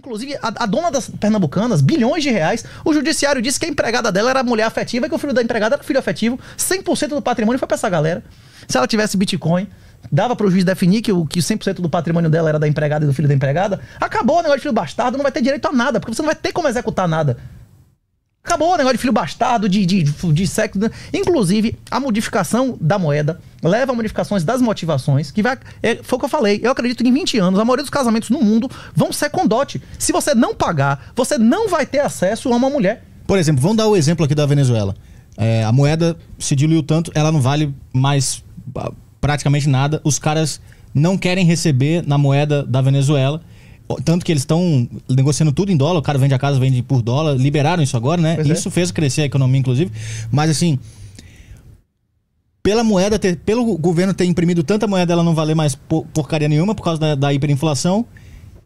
Inclusive, a dona das Pernambucanas, bilhões de reais, o judiciário disse que a empregada dela era mulher afetiva e que o filho da empregada era filho afetivo. 100% do patrimônio foi pra essa galera. Se ela tivesse Bitcoin, dava pro juiz definir que o 100% do patrimônio dela era da empregada e do filho da empregada. Acabou o negócio de filho bastardo, não vai ter direito a nada, porque você não vai ter como executar nada. Acabou o negócio de filho bastardo, de sexo. Inclusive, a modificação da moeda leva a modificações das motivações, que vai... foi o que eu falei. Eu acredito que em 20 anos, a maioria dos casamentos no mundo vão ser com dote. Se você não pagar, você não vai ter acesso a uma mulher. Por exemplo, vamos dar o exemplo aqui da Venezuela. A moeda se diluiu tanto, ela não vale mais praticamente nada. Os caras não querem receber na moeda da Venezuela. Tanto que eles estão negociando tudo em dólar, o cara vende a casa, vende por dólar, liberaram isso agora, né? Isso fez crescer a economia, inclusive. Mas assim, pelo governo ter imprimido tanta moeda, ela não valer mais porcaria nenhuma por causa da hiperinflação,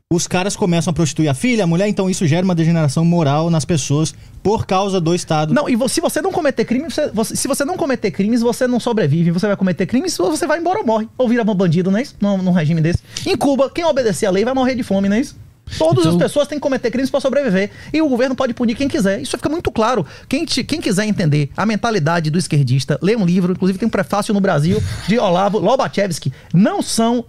os caras começam a prostituir a filha, a mulher, então isso gera uma degeneração moral nas pessoas por causa do Estado. Não, e se você não cometer crimes, se você não cometer crimes, você não sobrevive, você vai cometer crimes, ou você vai embora ou morre. Ou vira bandido, não é isso? Num regime desse. Em Cuba, quem obedecer a lei vai morrer de fome, não é isso? Todas as pessoas têm que cometer crimes para sobreviver. E o governo pode punir quem quiser. Isso fica muito claro. Quem quiser entender a mentalidade do esquerdista, lê um livro, inclusive tem um prefácio no Brasil de Olavo Lobachevsky. Não são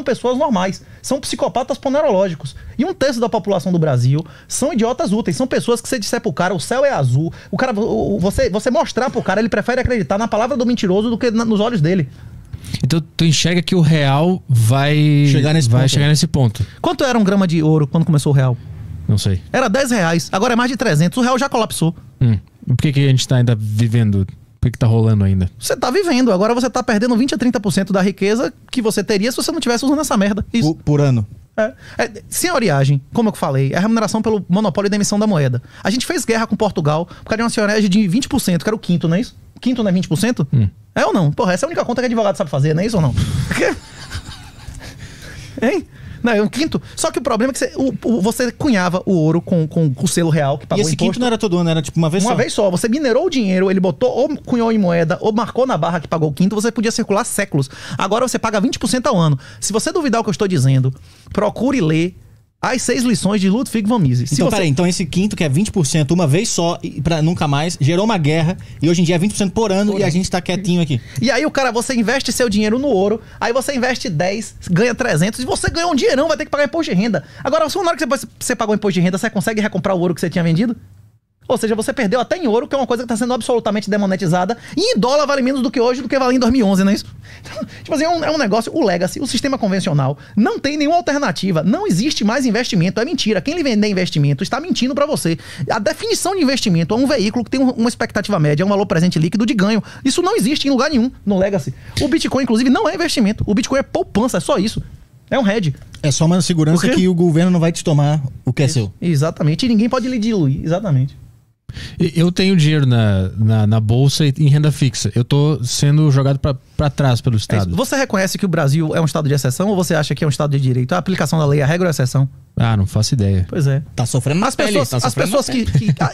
pessoas normais. São psicopatas ponerológicos. E 1/3 da população do Brasil são idiotas úteis. São pessoas que você disser pro cara, o céu é azul. O cara, você mostrar pro cara, ele prefere acreditar na palavra do mentiroso do que nos olhos dele. Então tu enxerga que o real vai chegar nesse ponto. Quanto era um grama de ouro quando começou o real? Não sei. Era R$10, agora é mais de 300. O real já colapsou. Por que a gente tá ainda vivendo? Por que tá rolando ainda? Você tá vivendo, agora você tá perdendo 20 a 30% da riqueza que você teria se você não tivesse usando essa merda. Isso. Por ano. Senhoriagem, como eu falei, é a remuneração pelo monopólio da emissão da moeda. A gente fez guerra com Portugal por causa de uma senhoriagem de 20%, que era o quinto, não é isso? O quinto não é 20%? É ou não? Porra, essa é a única conta que advogado sabe fazer, não é isso ou não? Hein? Não, é um quinto. Só que o problema é que você cunhava o ouro com o selo real que pagou o imposto. E esse quinto não era todo ano, era tipo uma vez só? Uma vez só. Você minerou o dinheiro, ele botou ou cunhou em moeda ou marcou na barra que pagou o quinto, você podia circular séculos. Agora você paga 20% ao ano. Se você duvidar o que eu estou dizendo, procure ler as 6 lições de Ludwig von Mises. Então, peraí, então esse quinto, que é 20% uma vez só, e pra nunca mais, gerou uma guerra, e hoje em dia é 20% por ano, e a gente tá quietinho aqui. E aí você investe seu dinheiro no ouro, aí você investe 10, ganha 300, e você ganha um dinheirão, vai ter que pagar imposto de renda. Agora, na hora que você pagou imposto de renda, você consegue recomprar o ouro que você tinha vendido? Ou seja, você perdeu até em ouro, que é uma coisa que está sendo absolutamente demonetizada. E em dólar vale menos do que hoje, do que vale em 2011, não é isso? Então, tipo assim, é um negócio, o legacy, o sistema convencional, não tem nenhuma alternativa. Não existe mais investimento, é mentira. Quem lhe vender investimento está mentindo para você. A definição de investimento é um veículo que tem uma expectativa média, um valor presente líquido de ganho. Isso não existe em lugar nenhum no legacy. O Bitcoin, inclusive, não é investimento. O Bitcoin é poupança, é só isso. É um hedge. É só uma segurança que o governo não vai te tomar o que é seu. Exatamente. E ninguém pode lhe diluir. Exatamente. Eu tenho dinheiro na bolsa e em renda fixa. Eu tô sendo jogado para trás pelo Estado. Você reconhece que o Brasil é um estado de exceção ou você acha que é um estado de direito? A aplicação da lei, a regra ou a exceção? Não faço ideia. Pois é. Tá sofrendo as pessoas que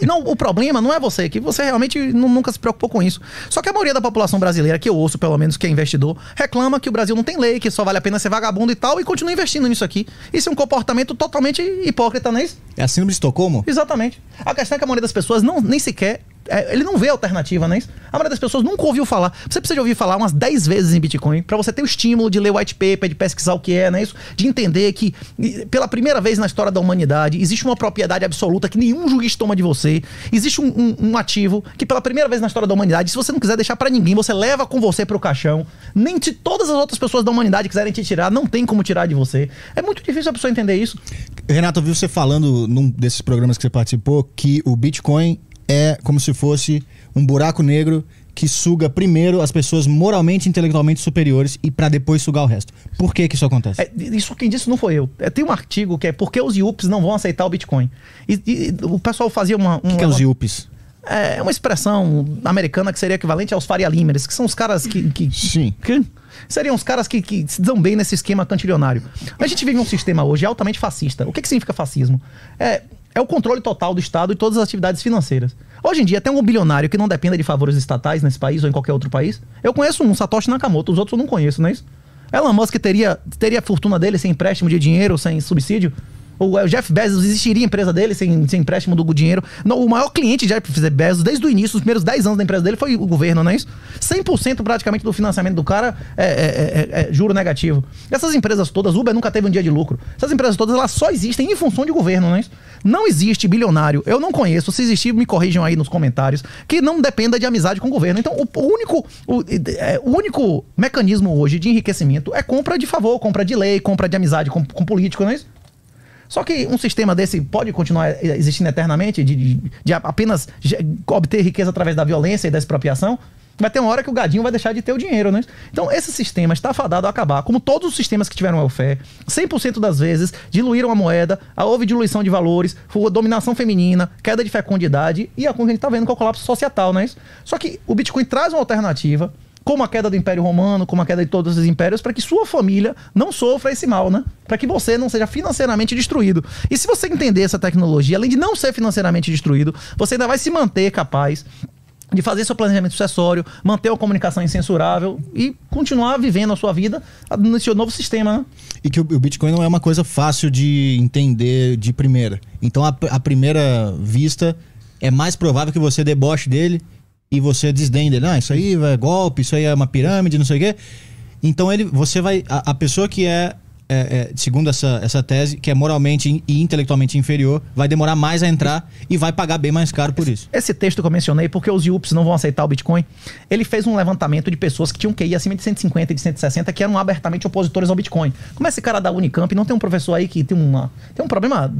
não, o problema não é você, que você realmente nunca se preocupou com isso. Só que a maioria da população brasileira, que eu ouço pelo menos, que é investidor, reclama que o Brasil não tem lei, que só vale a pena ser vagabundo e tal, e continua investindo nisso aqui. Isso é um comportamento totalmente hipócrita, não é isso? É a síndrome de Estocolmo? Exatamente. A questão é que a maioria das pessoas nem sequer... ele não vê alternativa, não é isso? A maioria das pessoas nunca ouviu falar. Você precisa de ouvir falar umas 10 vezes em Bitcoin pra você ter o estímulo de ler o white paper, de pesquisar o que é, não é isso? De entender que pela primeira vez na história da humanidade existe uma propriedade absoluta que nenhum juiz toma de você. Existe um ativo que pela primeira vez na história da humanidade, se você não quiser deixar pra ninguém, você leva com você pro caixão. Nem de todas as outras pessoas da humanidade quiserem te tirar, não tem como tirar de você. É muito difícil a pessoa entender isso. Renato, eu vi você falando num desses programas que você participou que o Bitcoin é como se fosse um buraco negro que suga primeiro as pessoas moralmente e intelectualmente superiores e para depois sugar o resto. Por que isso acontece? Isso quem disse não foi eu. Tem um artigo que é Por que os IUPs não vão aceitar o Bitcoin. E o pessoal fazia uma... O que é os IUPs? É uma expressão americana que seria equivalente aos Faria Limers, que são os caras Sim. Que seriam os caras que se dão bem nesse esquema cantilionário. A gente vive um sistema hoje altamente fascista. O que significa fascismo? É o controle total do Estado e todas as atividades financeiras. Hoje em dia, tem um bilionário que não dependa de favores estatais nesse país ou em qualquer outro país. Eu conheço um, Satoshi Nakamoto, os outros eu não conheço, não é isso? Elon Musk teria a fortuna dele sem empréstimo de dinheiro, sem subsídio? O Jeff Bezos, existiria a empresa dele sem empréstimo do dinheiro? Não, o maior cliente de Jeff Bezos, desde o início, os primeiros 10 anos da empresa dele, foi o governo, não é isso? 100% praticamente do financiamento do cara é juro negativo. Essas empresas todas, Uber nunca teve um dia de lucro. Essas empresas todas, elas só existem em função de governo, não é isso? Não existe bilionário, eu não conheço, se existir, me corrijam aí nos comentários, que não dependa de amizade com o governo. Então, o único mecanismo hoje de enriquecimento é compra de favor, compra de lei, compra de amizade com político, não é isso? Só que um sistema desse pode continuar existindo eternamente, de apenas obter riqueza através da violência e da expropriação? Vai ter uma hora que o gadinho vai deixar de ter o dinheiro, né? Então, esse sistema está fadado a acabar. Como todos os sistemas que tiveram welfare, 100% das vezes diluíram a moeda, houve diluição de valores, dominação feminina, queda de fecundidade e a gente está vendo que é o colapso societal, não é isso? Só que o Bitcoin traz uma alternativa, como a queda do Império Romano, como a queda de todos os impérios, para que sua família não sofra esse mal, né? Para que você não seja financeiramente destruído. E se você entender essa tecnologia, além de não ser financeiramente destruído, você ainda vai se manter capaz de fazer seu planejamento sucessório, manter uma comunicação incensurável e continuar vivendo a sua vida nesse novo sistema, né? E que o Bitcoin não é uma coisa fácil de entender de primeira. Então, à primeira vista, é mais provável que você deboche dele e você desdenhe dele. Isso aí é golpe, isso aí é uma pirâmide, não sei o quê. Então, você vai... A pessoa que segundo essa tese, que é moralmente e intelectualmente inferior, vai demorar mais a entrar e vai pagar bem mais caro por isso. Esse texto que eu mencionei, porque os IUPs não vão aceitar o Bitcoin, ele fez um levantamento de pessoas que tinham QI acima de 150 e de 160, que eram abertamente opositores ao Bitcoin. Como esse cara da Unicamp, não tem um professor aí que tem um problema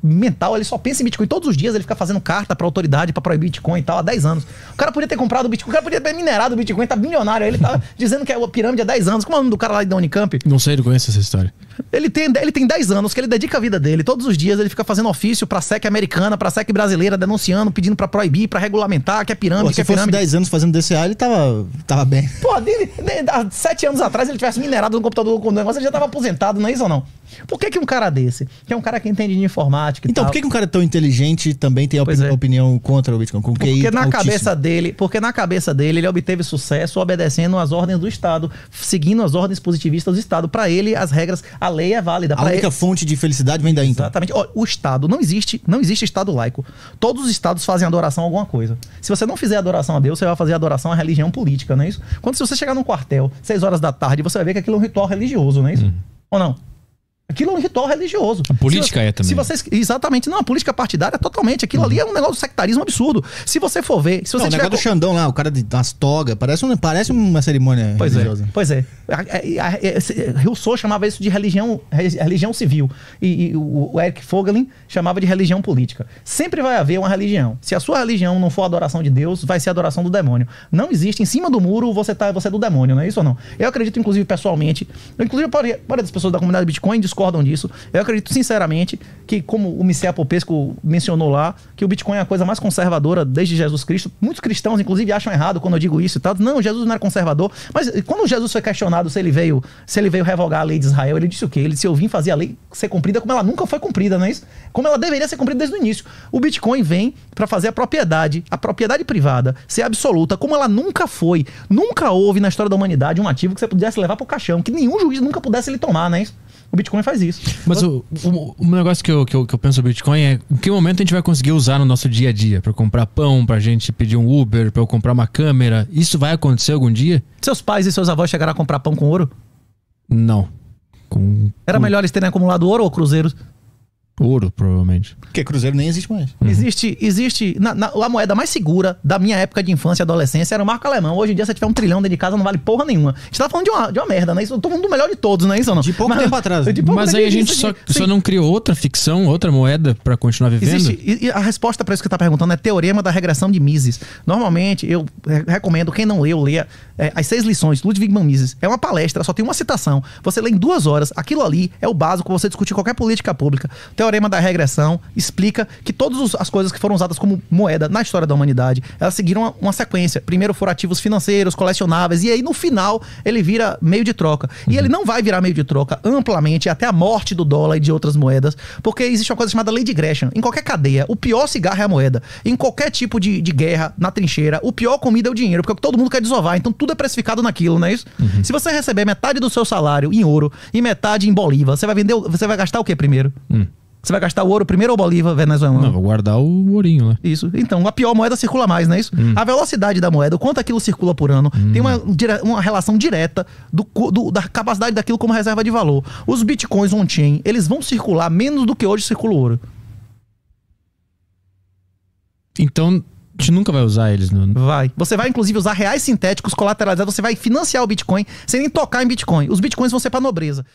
mental, ele só pensa em Bitcoin todos os dias, ele fica fazendo carta pra autoridade pra proibir Bitcoin e tal, há 10 anos. O cara podia ter comprado o Bitcoin, o cara podia ter minerado o Bitcoin, tá bilionário, ele tá dizendo que é a pirâmide há 10 anos. Como é o nome do cara lá da Unicamp? Não sei, não conheço essa história. Ele tem 10 anos que ele dedica a vida dele. Todos os dias ele fica fazendo ofício pra SEC americana, pra SEC brasileira, denunciando, pedindo pra proibir, pra regulamentar, que é pirâmide, que é pirâmide. Se fosse 10 anos fazendo DCA, ele tava bem. Pô, há 7 anos atrás ele tivesse minerado no computador com o negócio, ele já tava aposentado, não é isso ou não? Por que um cara desse, que é um cara que entende de informática e então, tal... por que um cara tão inteligente também tem a opinião contra o Bitcoin? Porque na cabeça dele ele obteve sucesso obedecendo às ordens do Estado, seguindo as ordens positivistas do Estado. Pra ele, as regras, a lei é válida. A única fonte de felicidade vem daí, então. Exatamente. O Estado, não existe Estado laico. Todos os Estados fazem adoração a alguma coisa. Se você não fizer adoração a Deus, você vai fazer adoração à religião política, não é isso? Quando se você chegar num quartel, 6 horas da tarde, você vai ver que aquilo é um ritual religioso, não é isso? Ou não? Aquilo é um ritual religioso. A política também. Exatamente. Não, a política partidária é totalmente. Aquilo ali é um negócio de sectarismo absurdo. Se você for ver... Se você o negócio do Xandão lá, o cara das togas, parece uma cerimônia religiosa. Pois é. Rousseau chamava isso de religião civil. E o Eric Voegelin chamava de religião política. Sempre vai haver uma religião. Se a sua religião não for a adoração de Deus, vai ser a adoração do demônio. Não existe. Em cima do muro, você é do demônio, não é isso ou não? Eu acredito, inclusive, pessoalmente... Inclusive, a maioria das pessoas da comunidade Bitcoin discordam disso. Eu acredito sinceramente que, como o Micea Popesco mencionou lá, que o Bitcoin é a coisa mais conservadora desde Jesus Cristo. Muitos cristãos, inclusive, acham errado quando eu digo isso e tal. Não, Jesus não era conservador. Mas quando Jesus foi questionado se ele veio revogar a lei de Israel, ele disse o quê? Ele disse: eu vim fazer a lei ser cumprida como ela nunca foi cumprida, não é isso? Como ela deveria ser cumprida desde o início. O Bitcoin vem para fazer a propriedade privada ser absoluta como ela nunca foi. Nunca houve na história da humanidade um ativo que você pudesse levar pro caixão, que nenhum juiz nunca pudesse lhe tomar, não é isso? O Bitcoin faz isso. Mas o negócio que eu penso sobre o Bitcoin é em que momento a gente vai conseguir usar no nosso dia a dia? Pra comprar pão, pra gente pedir um Uber, pra eu comprar uma câmera. Isso vai acontecer algum dia? Seus pais e seus avós chegaram a comprar pão com ouro? Não. Era melhor eles terem acumulado ouro ou cruzeiros? Ouro, provavelmente. Porque cruzeiro nem existe mais. Existe a moeda mais segura da minha época de infância e adolescência era o marco alemão. Hoje em dia, se tiver 1 trilhão dentro de casa, não vale porra nenhuma. A gente tá falando de uma merda, né? Isso, eu tô falando do melhor de todos, não é isso ou não? De pouco tempo atrás. Mas aí a gente só não criou outra ficção, outra moeda pra continuar vivendo? E a resposta pra isso que você tá perguntando é teorema da regressão de Mises. Normalmente, eu recomendo, quem não leu, leia as 6 lições, Ludwig van Mises. É uma palestra, só tem uma citação. Você lê em 2 horas, aquilo ali é o básico pra você discutir qualquer política pública. Teorema da regressão explica que todas as coisas que foram usadas como moeda na história da humanidade, elas seguiram uma sequência. Primeiro foram ativos financeiros, colecionáveis, e aí no final ele vira meio de troca. E ele não vai virar meio de troca amplamente até a morte do dólar e de outras moedas, porque existe uma coisa chamada lei de Gresham. Em qualquer cadeia, o pior cigarro é a moeda. Em qualquer tipo de guerra, na trincheira, o pior comida é o dinheiro, porque todo mundo quer desovar, então tudo é precificado naquilo, não é isso? Se você receber metade do seu salário em ouro e metade em bolívar, você vai gastar o que primeiro? Você vai gastar o ouro primeiro ou o bolívar venezuelano? Não, vou guardar o ourinho lá. Isso. Então, a pior moeda circula mais, não é isso? A velocidade da moeda, o quanto aquilo circula por ano, tem uma relação direta da capacidade daquilo como reserva de valor. Os bitcoins on-chain, eles vão circular menos do que hoje circula o ouro. Então, a gente nunca vai usar eles. Vai. Você vai, inclusive, usar reais sintéticos colateralizados, você vai financiar o Bitcoin sem nem tocar em Bitcoin. Os Bitcoins vão ser pra nobreza.